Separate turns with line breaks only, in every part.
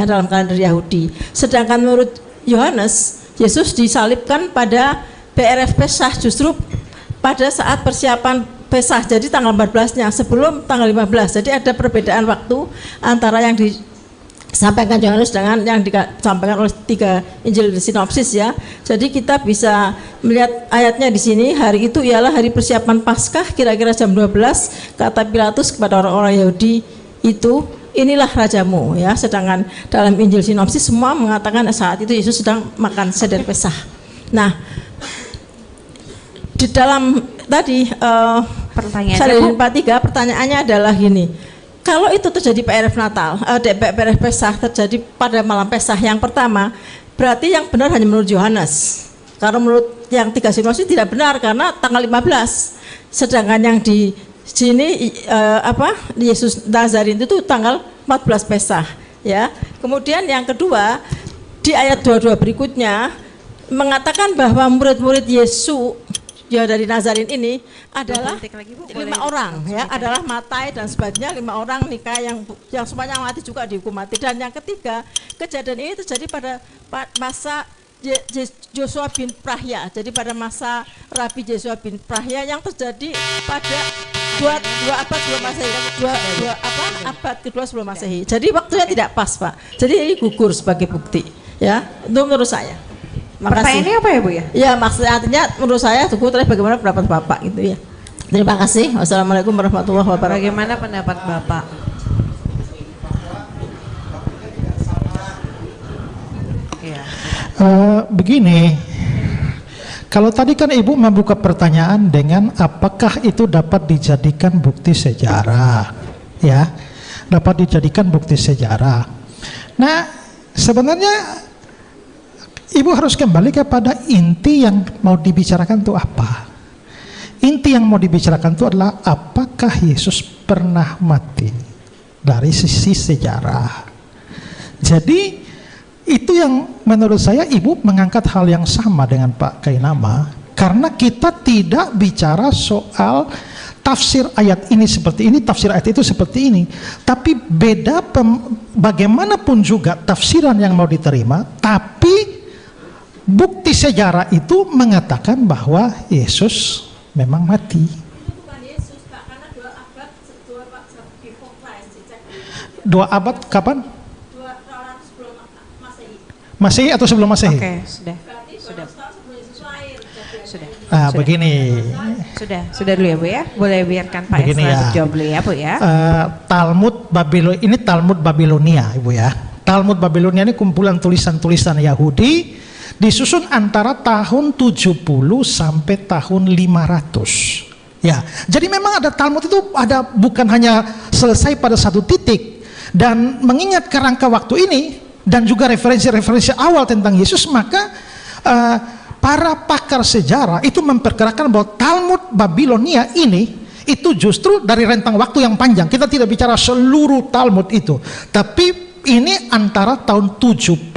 ya, dalam kalender Yahudi. Sedangkan menurut Yohanes, Yesus disalibkan pada BRF Pesah, justru pada saat persiapan Pesah, jadi tanggal 14-nya sebelum tanggal 15. Jadi ada perbedaan waktu antara yang disampaikan Yohanes dengan yang disampaikan oleh 3 Injil sinopsis ya. Jadi kita bisa melihat ayatnya di sini, hari itu ialah hari persiapan Paskah, kira-kira jam 12, kata Pilatus kepada orang-orang Yahudi itu, inilah rajamu ya. Sedangkan dalam Injil sinopsis semua mengatakan saat itu Yesus sedang makan seder Pesah. Nah, di dalam tadi Salin 43 pertanyaannya adalah gini, kalau itu terjadi PRF Natal, PRF Pesah terjadi pada malam Pesah yang pertama, berarti yang benar hanya menurut Yohanes. Karena menurut yang 3 sinopsis tidak benar karena tanggal 15. Sedangkan yang di sini Yesus Nazarin itu tanggal 14 Pesah ya. Kemudian yang kedua di ayat 22 berikutnya mengatakan bahwa murid-murid Yesus ya dari Nazarin ini adalah 5 orang ya, adalah Matai dan sebagainya, 5 orang nikah yang semuanya mati juga dihukum mati. Dan yang ketiga, kejadian ini terjadi pada masa Joshua bin Prahya, jadi pada masa Rabi Joshua bin Prahya yang terjadi pada dua abad sebelum Masehi, abad kedua sebelum Masehi. Jadi waktunya tidak pas, Pak. Jadi ini gugur sebagai bukti ya, itu menurut saya.
Pertanyaannya apa ya Bu ya?
Ya maksudnya artinya menurut saya tunggu terus bagaimana pendapat Bapak gitu ya. Terima kasih. Wassalamualaikum warahmatullahi wabarakatuh.
Bagaimana pendapat Bapak? Ya.
Begini, kalau tadi kan Ibu membuka pertanyaan dengan apakah itu dapat dijadikan bukti sejarah, ya, dapat dijadikan bukti sejarah. Nah, sebenarnya Ibu harus kembali kepada inti yang mau dibicarakan itu apa. Inti yang mau dibicarakan itu adalah apakah Yesus pernah mati dari sisi sejarah. Jadi itu yang menurut saya Ibu mengangkat hal yang sama dengan Pak Kainama, karena kita tidak bicara soal tafsir ayat ini seperti ini, tafsir ayat itu seperti ini, tapi beda bagaimanapun juga tafsiran yang mau diterima, tapi bukti sejarah itu mengatakan bahwa Yesus memang mati.
Itu bukan Yesus, Pak, karena 2 abad before Christ, dicek.
2 abad kapan?
200 sebelum Masehi.
Masehi atau sebelum Masehi?
Oke, sudah.
Berarti 200
Sudah.
tahun sebelum Yesus lahir.
Sudah.
Nah, begini.
Sudah dulu ya Bu ya. Boleh biarkan Pak
Begini
Esra
ya.
jawab dulu ya Bu ya.
Ini Talmud Babilonia, Ibu ya. Talmud Babilonia ini kumpulan tulisan-tulisan Yahudi, disusun antara tahun 70 sampai tahun 500. Ya, jadi memang ada Talmud itu ada bukan hanya selesai pada satu titik, dan mengingat kerangka waktu ini dan juga referensi-referensi awal tentang Yesus, maka para pakar sejarah itu memperkirakan bahwa Talmud Babilonia ini itu justru dari rentang waktu yang panjang. Kita tidak bicara seluruh Talmud itu, tapi ini antara tahun 70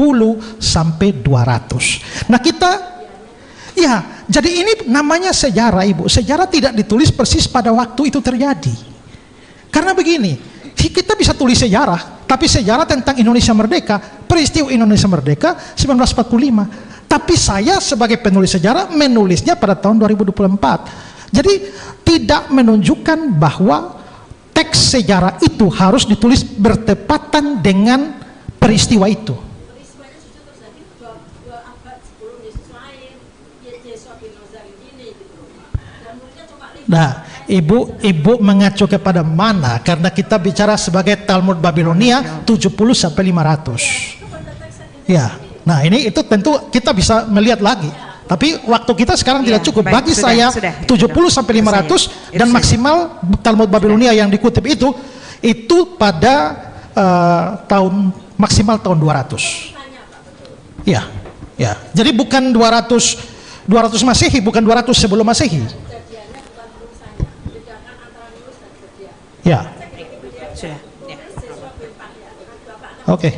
sampai 200. Nah kita, ya, jadi ini namanya sejarah Ibu. Sejarah tidak ditulis persis pada waktu itu terjadi. Karena begini, kita bisa tulis sejarah, tapi sejarah tentang Indonesia Merdeka, peristiwa Indonesia Merdeka 1945. Tapi saya sebagai penulis sejarah menulisnya pada tahun 2024. Jadi tidak menunjukkan bahwa teks sejarah itu harus ditulis bertepatan dengan peristiwa itu.
Peristiwanya sudah terjadi 2 abad sebelum Yesus lahir. Yesus bin Nazarin ini gitu. Dan muridnya cuma 5.
Nah, Ibu mengacu kepada mana? Karena kita bicara sebagai Talmud Babilonia 70 sampai 500. Ya. Nah, ini itu tentu kita bisa melihat lagi. Tapi waktu kita sekarang tidak cukup.
Baik,
Bagi saya 70 sampai 500 dan maksimal Talmud Babilonia yang dikutip itu pada maksimal tahun 200. Ya, ya. Jadi bukan 200 Masehi, bukan 200 sebelum Masehi. Ya.
Sudah. Ya.
Oke.